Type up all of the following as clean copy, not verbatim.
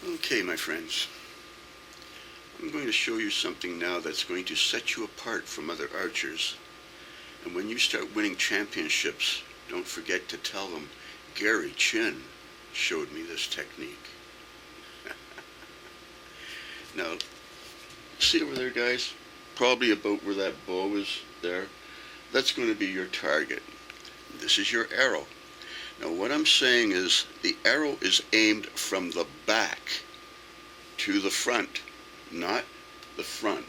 Okay, my friends, I'm going to show you something now that's going to set you apart from other archers. And when you start winning championships, don't forget to tell them, Gary Chin showed me this technique. Now, see over there, guys? Probably about where that bow is there. That's going to be your target. This is your arrow. Now, what I'm saying is the arrow is aimed from the back to the front, not the front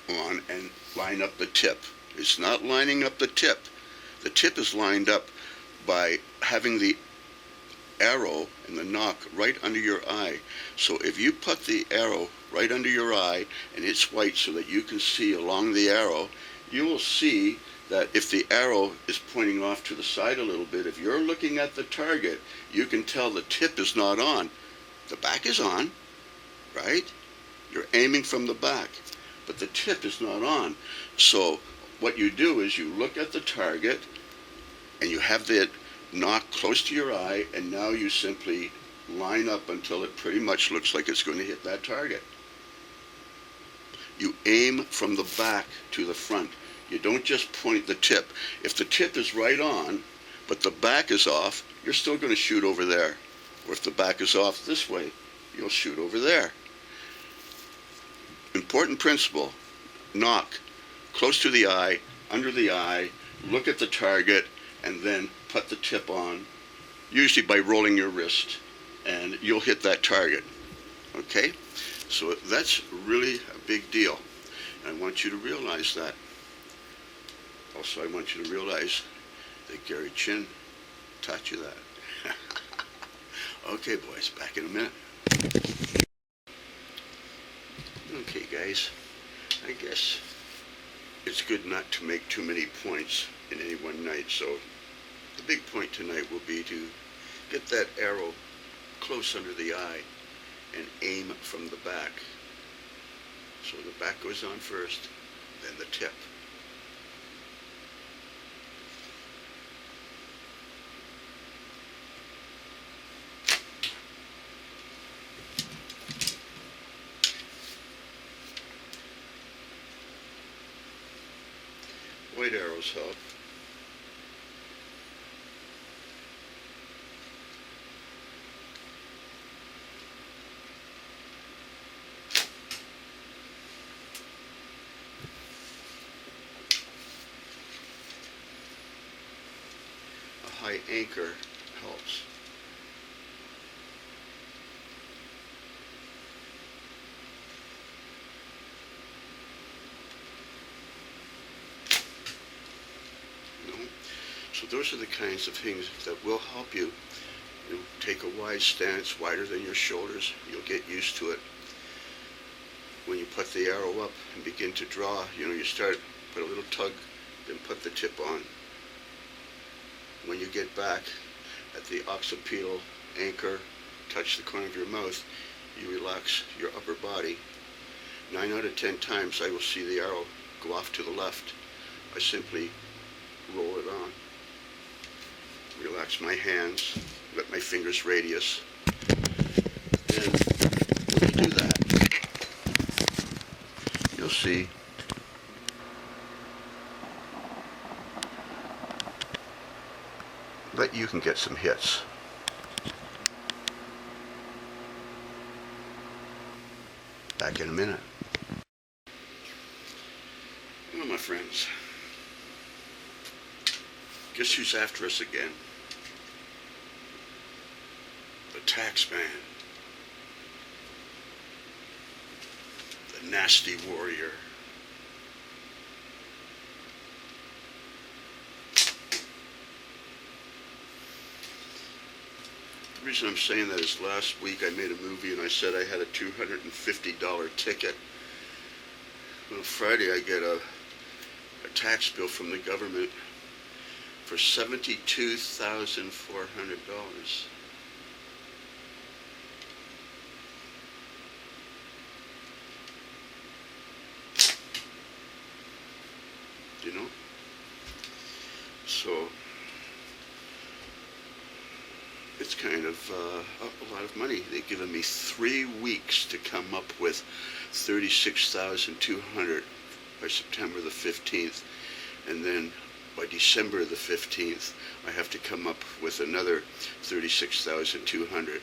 on and line up the tip. It's not lining up the tip. The tip is lined up by having the arrow and the knock right under your eye. So if you put the arrow right under your eye and it's white so that you can see along the arrow, you will see that if the arrow is pointing off to the side a little bit, if you're looking at the target, you can tell the tip is not on. The back is on, right? You're aiming from the back, but the tip is not on. So what you do is you look at the target and you have the knock close to your eye, and now you simply line up until it pretty much looks like it's going to hit that target. You aim from the back to the front. You don't just point the tip. If the tip is right on, but the back is off, you're still going to shoot over there. Or if the back is off this way, you'll shoot over there. Important principle: knock close to the eye, under the eye, look at the target, and then put the tip on, usually by rolling your wrist, and you'll hit that target. Okay? So that's really a big deal. And I want you to realize that. Also, I want you to realize that Gary Chin taught you that. Okay, boys, back in a minute. Okay, guys, I guess it's good not to make too many points in any one night, so the big point tonight will be to get that arrow close under the eye and aim from the back. So the back goes on first, then the tip. White arrows help. A high anchor helps. So those are the kinds of things that will help you. You take a wide stance, wider than your shoulders. You'll get used to it. When you put the arrow up and begin to draw, you start, put a little tug, then put the tip on. When you get back at the occipital anchor, touch the corner of your mouth, you relax your upper body. 9 out of 10 times I will see the arrow go off to the left. I simply roll it on. Relax my hands, let my fingers radius. And when you do that, you'll see that you can get some hits. Back in a minute. Well, my friends, guess who's after us again? The tax man. The nasty warrior. The reason I'm saying that is last week I made a movie and I said I had a $250 ticket. Well, Friday I get a tax bill from the government for $72,400. You know? So it's kind of a lot of money. They've given me 3 weeks to come up with 36,200 by September the 15th, and then by December the 15th I have to come up with another 36,200.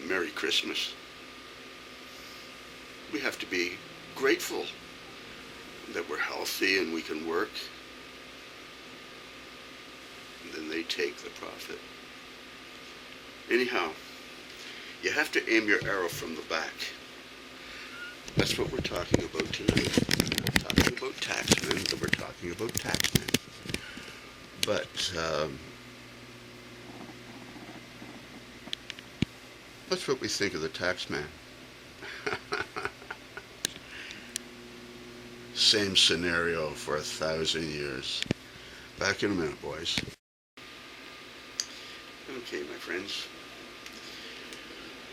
Merry Christmas. We have to be grateful that we're healthy and we can work. And then they take the profit. Anyhow, you have to aim your arrow from the back. That's what we're talking about tonight. We're talking about taxmen, and we're talking about taxmen. But that's what we think of the taxman. Same scenario for 1,000 years. Back in a minute, boys. Okay, my friends.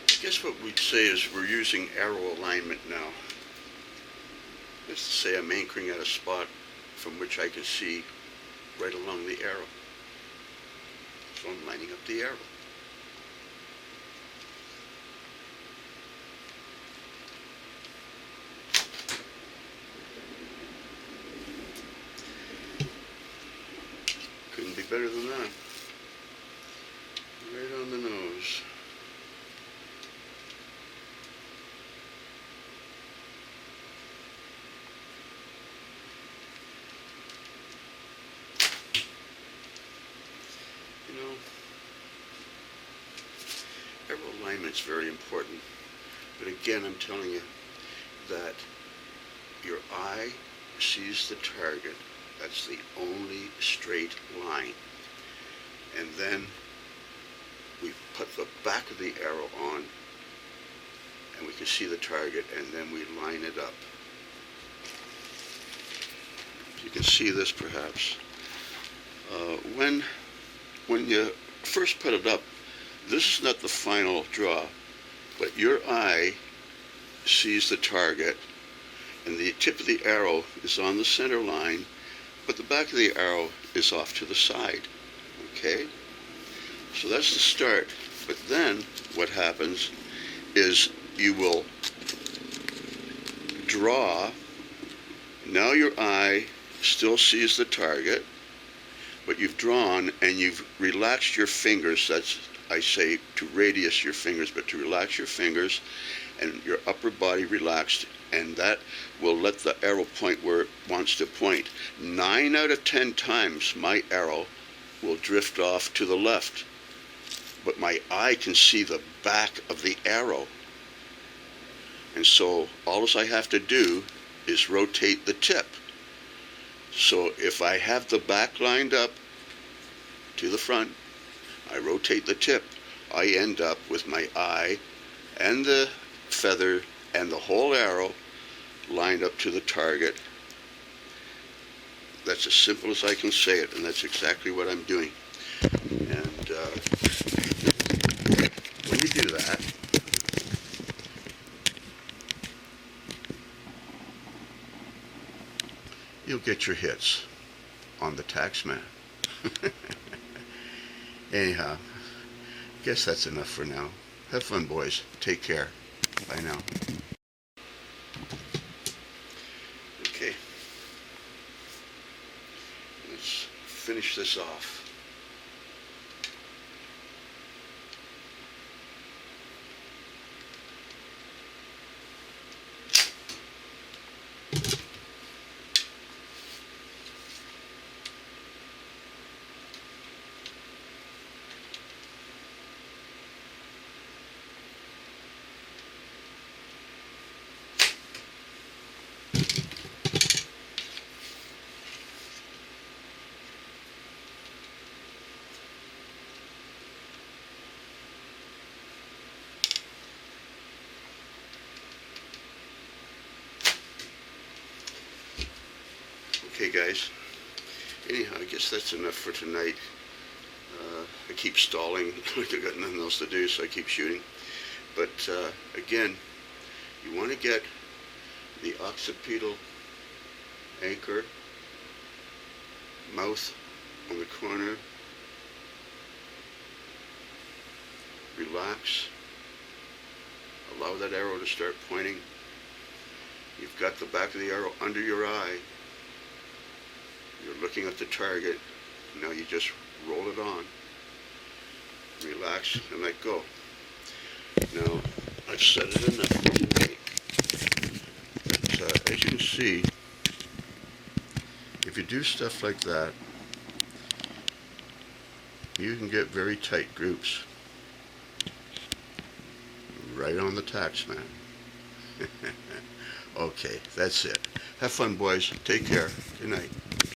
I guess what we'd say is we're using arrow alignment now. That's to say I'm anchoring at a spot from which I can see right along the arrow. So I'm lining up the arrow. Couldn't be better than that. Right on the nose. You know, arrow alignment's very important. But again, I'm telling you that your eye sees the target. That's the only straight line. And then we put the back of the arrow on and we can see the target, and then we line it up. You can see this perhaps. When you first put it up, this is not the final draw, but your eye sees the target and the tip of the arrow is on the center line, but the back of the arrow is off to the side. Okay? So that's the start. But then what happens is you will draw. Now your eye still sees the target, but you've drawn and you've relaxed your fingers. That's, I say, to radius your fingers, but to relax your fingers and your upper body relaxed, and that will let the arrow point where it wants to point. 9 out of 10 times my arrow will drift off to the left, but my eye can see the back of the arrow. And so all I have to do is rotate the tip. So if I have the back lined up to the front, I rotate the tip, I end up with my eye and the feather and the whole arrow lined up to the target. That's as simple as I can say it, and that's exactly what I'm doing. And when you do that, you'll get your hits on the taxman. Anyhow, I guess that's enough for now. Have fun, boys. Take care. Bye now. Okay. Let's finish this off. Okay, guys. Anyhow, I guess that's enough for tonight. I keep stalling. I've got nothing else to do, so I keep shooting. But again, you want to get the occipital anchor, mouth on the corner, relax, allow that arrow to start pointing. You've got the back of the arrow under your eye. You're looking at the target. Now you just roll it on. Relax and let go. Now, I've set it enough for today. But as you can see, if you do stuff like that, you can get very tight groups. Right on the tax man. Okay, that's it. Have fun, boys. Take care. Good night.